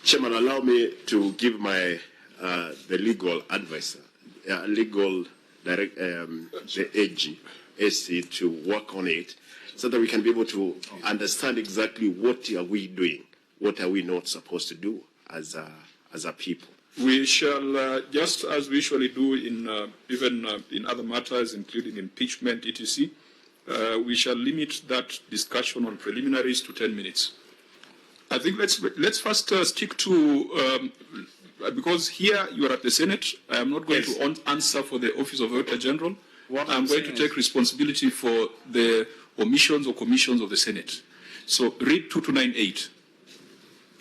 Chairman, allow me to give my the legal advisor, the AG, SC to work on it, so that we can be able to understand exactly what are we doing, what are we not supposed to do as a people. We shall, just as we usually do in even in other matters, including impeachment, etc., we shall limit that discussion on preliminaries to 10 minutes. I think let's first stick to, because here you are at the Senate, I am not going to answer for the Office of Auditor General. I'm going to take responsibility for the omissions or commissions of the Senate. So read 2298.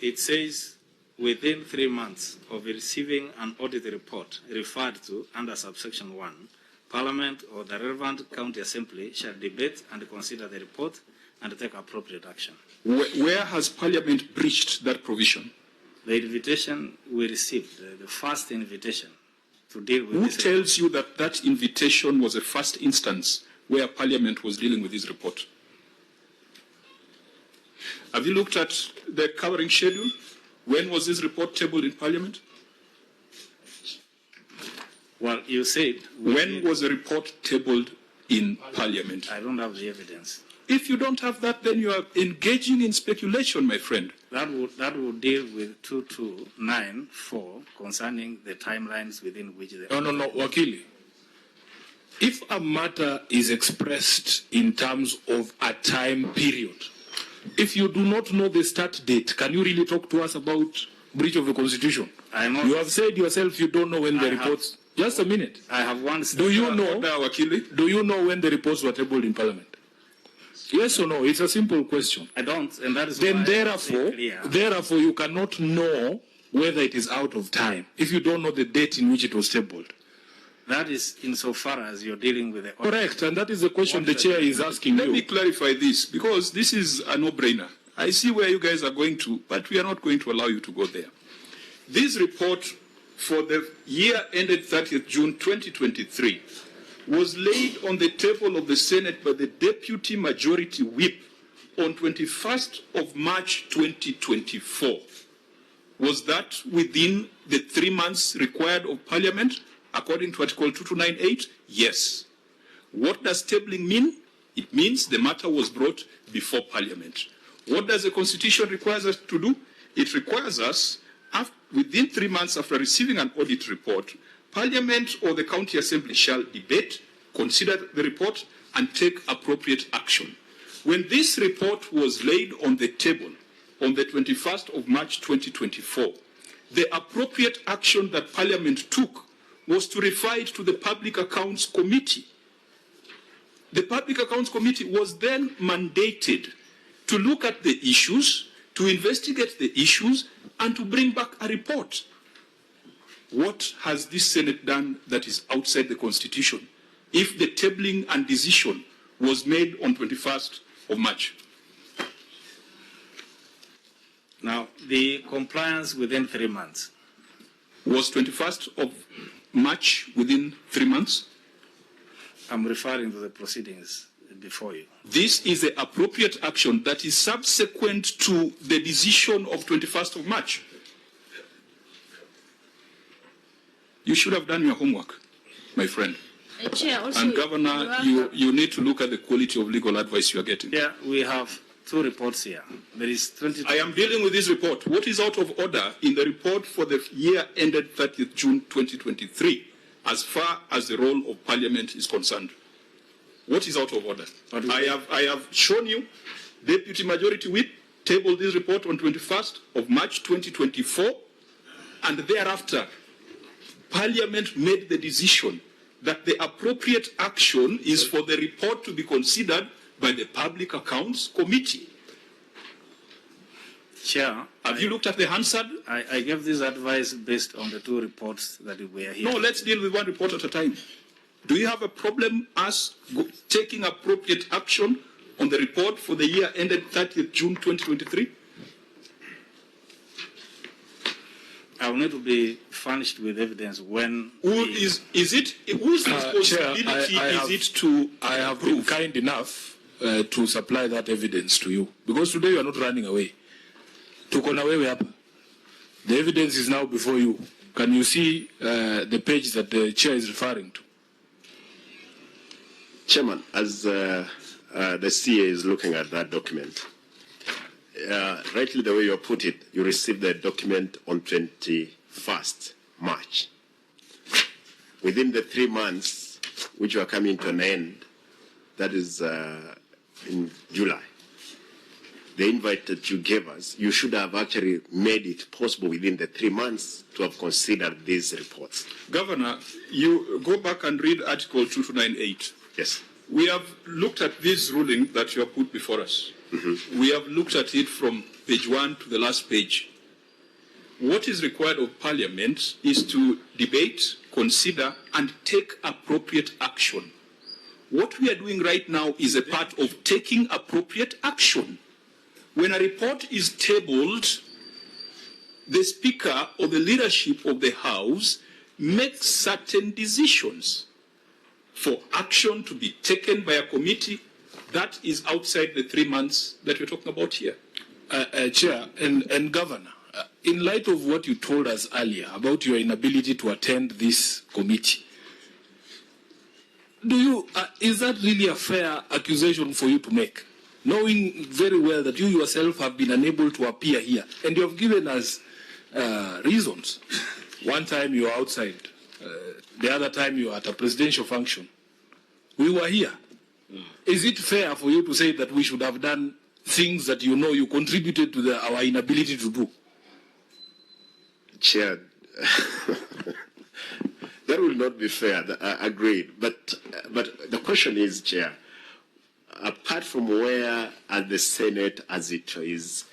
It says, within 3 months of receiving an audit report referred to under subsection 1, Parliament or the relevant county assembly shall debate and consider the report and take appropriate action. Where has Parliament breached that provision? The invitation we received, the first invitation to deal with Who this tells you that that invitation was a first instance where Parliament was dealing with this report? Have you looked at the covering schedule? When was this report tabled in Parliament? Well, you said... When was the report tabled in Parliament? I don't have the evidence. If you don't have that, then you are engaging in speculation, my friend. That would deal with 2294 concerning the timelines within which the... No, Wakili. If a matter is expressed in terms of a time period, if you do not know the start date, can you really talk to us about breach of the Constitution? You have said yourself you don't know when the reports... Just a minute. I have one... Do you know when the reports were tabled in Parliament? Yes or no? It's a simple question. I don't, and that is then why therefore you cannot know whether it is out of time if you don't know the date in which it was tabled. That is insofar as you're dealing with the... Correct, and that is the question the chair is asking Let me clarify this, because this is a no-brainer. I see where you guys are going to, but we are not going to allow you to go there. This report for the year ended 30th June 2023 was laid on the table of the Senate by the Deputy Majority Whip on 21st of March 2024. Was that within the 3 months required of Parliament, according to Article 2298? Yes. What does tabling mean? It means the matter was brought before Parliament. What does the Constitution require us to do? It requires us, within 3 months after receiving an audit report, Parliament or the County Assembly shall debate, consider the report, and take appropriate action. When this report was laid on the table on the 21st of March 2024, the appropriate action that Parliament took was to refer it to the Public Accounts Committee. The Public Accounts Committee was then mandated to look at the issues, to investigate the issues, and to bring back a report. What has this Senate done that is outside the Constitution if the tabling and decision was made on 21st of March? Now, the compliance within 3 months. Was 21st of March within 3 months? I'm referring to the proceedings before you. This is the appropriate action that is subsequent to the decision of 21st of March. You should have done your homework, my friend. Chair, also, and Governor, you need to look at the quality of legal advice you are getting. Yeah, we have 2 reports here. There is 20. I am dealing with this report. What is out of order in the report for the year ended 30th June 2023, as far as the role of Parliament is concerned? What is out of order? I have shown you, Deputy Majority Whip tabled this report on 21st of March 2024, and thereafter, Parliament made the decision that the appropriate action is for the report to be considered by the Public Accounts Committee. Chair, have you looked at the Hansard? I gave this advice based on the 2 reports that were here. No, let's deal with one report at a time. Do you have a problem us taking appropriate action on the report for the year ended 30th June 2023? I will need to be furnished with evidence when... Whose responsibility is it to I have been kind enough to supply that evidence to you. Because today you are not running away. Tuko na wewe hapa. The evidence is now before you. Can you see the page that the chair is referring to? Chairman, as the CA is looking at that document, rightly the way you put it, you received the document on 21st March. Within the 3 months, which are coming to an end, that is in July, the invite that you gave us, you should have actually made it possible within the 3 months to have considered these reports. Governor, you go back and read Article 2298. Yes. We have looked at this ruling that you have put before us. Mm-hmm. We have looked at it from page 1 to the last page. What is required of Parliament is to debate, consider, and take appropriate action. What we are doing right now is a part of taking appropriate action. When a report is tabled, the Speaker or the leadership of the House makes certain decisions for action to be taken by a committee that is outside the 3 months that we're talking about here. Chair and Governor, in light of what you told us earlier about your inability to attend this committee, is that really a fair accusation for you to make? Knowing very well that you yourself have been unable to appear here, and you have given us reasons. One time you were outside, the other time you were at a presidential function. We were here. Is it fair for you to say that we should have done things that you know you contributed to our inability to do? Chair, that will not be fair. Agreed. But the question is, Chair, apart from where at the Senate as it is,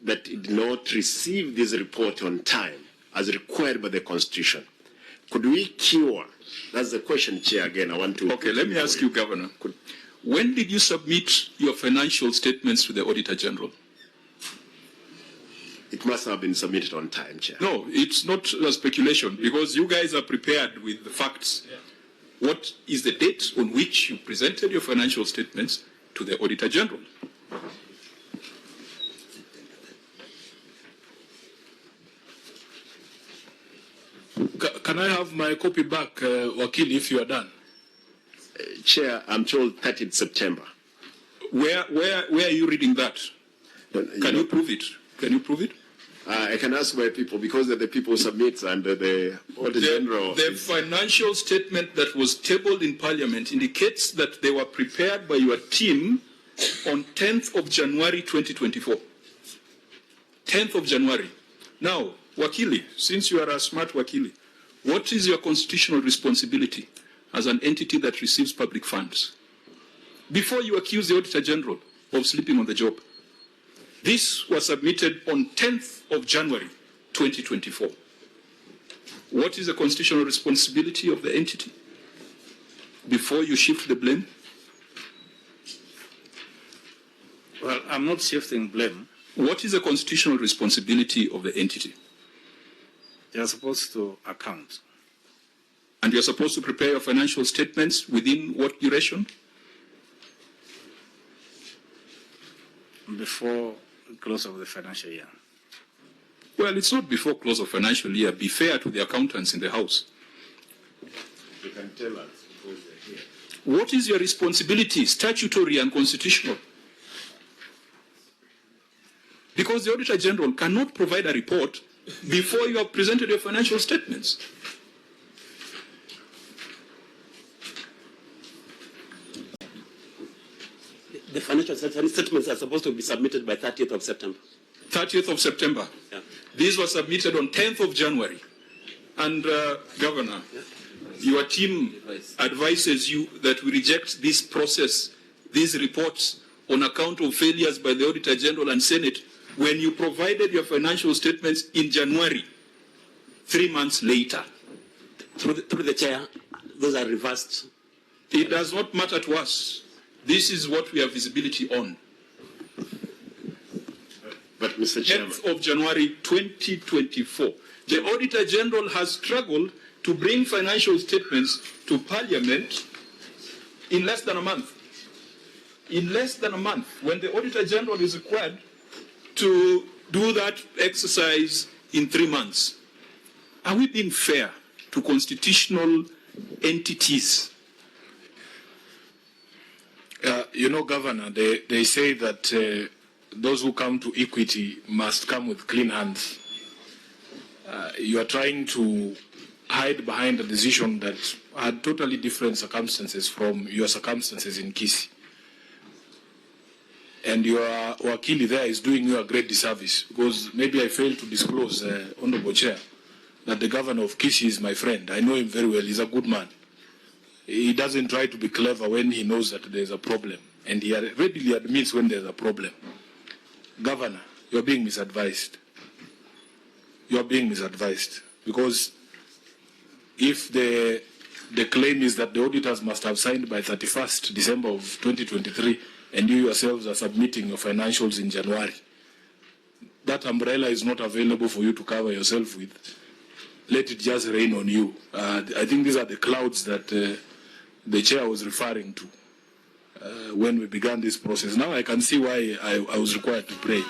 that it did not receive this report on time as required by the Constitution, could we cure? That's the question, Chair, again. I want to... Okay, let me ask you, Governor. When did you submit your financial statements to the Auditor General? It must have been submitted on time, Chair. No, it's not a speculation, because you guys are prepared with the facts. Yeah. What is the date on which you presented your financial statements to the Auditor General? Can I have my copy back, Wakili, if you are done? Chair, I'm told 30th September. Where are you reading that? Can you prove it? Can you prove it? I can ask my people, because the people submit under the Auditor General. The financial statement that was tabled in Parliament indicates that they were prepared by your team on 10th of January 2024. 10th of January. Now, Wakili, since you are a smart Wakili, what is your constitutional responsibility as an entity that receives public funds? Before you accuse the Auditor General of sleeping on the job, this was submitted on 10th of January 2024. What is the constitutional responsibility of the entity before you shift the blame? Well, I'm not shifting blame. What is the constitutional responsibility of the entity? They are supposed to account. And you're supposed to prepare your financial statements within what duration? Before the close of the financial year. Well, it's not before close of financial year. Be fair to the accountants in the House. You can tell us because they're here. What is your responsibility, statutory and constitutional? Because the Auditor General cannot provide a report before you have presented your financial statements. The financial statements are supposed to be submitted by 30th of September. 30th of September. Yeah. These were submitted on 10th of January. And Governor, your team advises you that we reject this process, these reports, on account of failures by the Auditor General and Senate when you provided your financial statements in January, 3 months later. Through the chair, those are reversed. It does not matter to us. This is what we have visibility on. But, Mr. Chairman, 10th of January 2024. The Auditor General has struggled to bring financial statements to Parliament in less than a month. In less than a month, when the Auditor General is required to do that exercise in 3 months. Are we being fair to constitutional entities? You know, Governor, they say that those who come to equity must come with clean hands. You are trying to hide behind a decision that had totally different circumstances from your circumstances in Kisii. And your wakili there is doing you a great disservice, because maybe I failed to disclose, Honorable Chair, that the governor of Kisii is my friend. I know him very well. He's a good man. He doesn't try to be clever when he knows that there's a problem, and he readily admits when there's a problem. Governor, you're being misadvised. You're being misadvised, because if the claim is that the auditors must have signed by 31st December of 2023, and you yourselves are submitting your financials in January, that umbrella is not available for you to cover yourself with. Let it just rain on you. I think these are the clouds that the chair was referring to when we began this process. Now I can see why I was required to pray.